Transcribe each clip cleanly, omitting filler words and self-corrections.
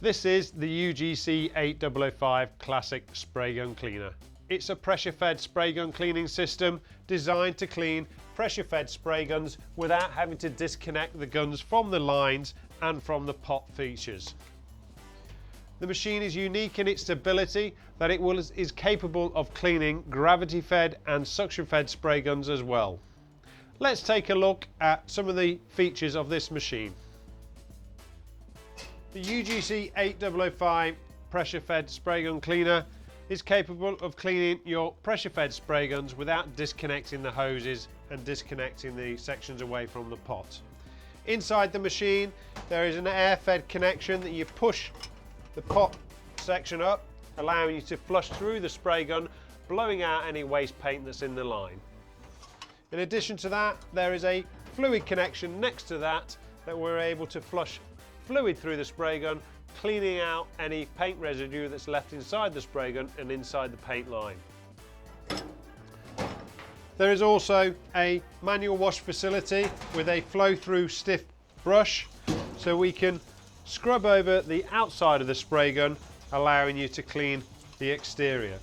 This is the UGC8005 Classic Spray Gun Cleaner. It's a pressure-fed spray gun cleaning system designed to clean pressure-fed spray guns without having to disconnect the guns from the lines and from the pot features. The machine is unique in its ability that it is capable of cleaning gravity-fed and suction-fed spray guns as well. Let's take a look at some of the features of this machine. The UGC8005 pressure-fed spray gun cleaner is capable of cleaning your pressure-fed spray guns without disconnecting the hoses and disconnecting the sections away from the pot. Inside the machine there is an air-fed connection that you push the pot section up, allowing you to flush through the spray gun, blowing out any waste paint that's in the line. In addition to that, there is a fluid connection next to that we're able to flush fluid through the spray gun, cleaning out any paint residue that's left inside the spray gun and inside the paint line. There is also a manual wash facility with a flow-through stiff brush, so we can scrub over the outside of the spray gun, allowing you to clean the exterior.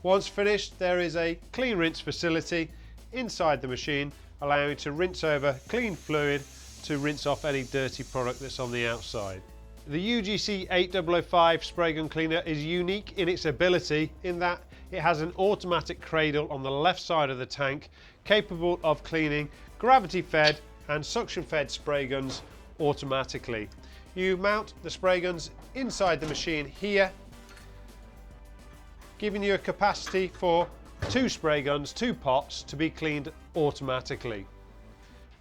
Once finished, there is a clean rinse facility inside the machine, allowing you to rinse over clean fluid to rinse off any dirty product that's on the outside. The UGC8005 spray gun cleaner is unique in its ability in that it has an automatic cradle on the left side of the tank, capable of cleaning gravity-fed and suction-fed spray guns automatically. You mount the spray guns inside the machine here, giving you a capacity for 2 spray guns, 2 pots to be cleaned automatically.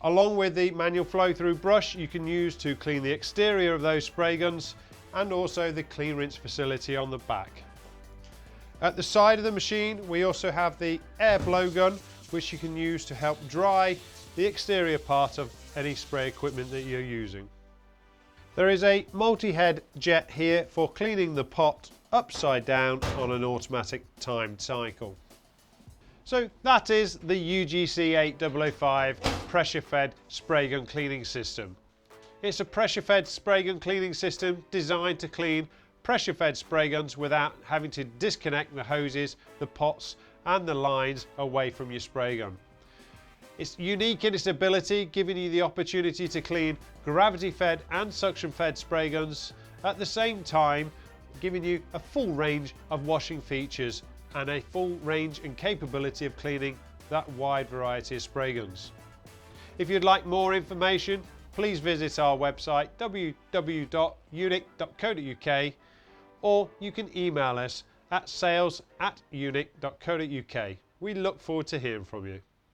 Along with the manual flow-through brush you can use to clean the exterior of those spray guns, and also the clean rinse facility on the back. At the side of the machine we also have the air blow gun, which you can use to help dry the exterior part of any spray equipment that you're using. There is a multi-head jet here for cleaning the pot upside down on an automatic timed cycle. So that is the UGC8005 pressure-fed spray gun cleaning system. It's a pressure-fed spray gun cleaning system designed to clean pressure-fed spray guns without having to disconnect the hoses, the pots and the lines away from your spray gun. It's unique in its ability, giving you the opportunity to clean gravity-fed and suction-fed spray guns, at the same time giving you a full range of washing features and a full range and capability of cleaning that wide variety of spray guns. If you'd like more information, please visit our website www.unic.co.uk, or you can email us at sales@unic.co.uk. We look forward to hearing from you.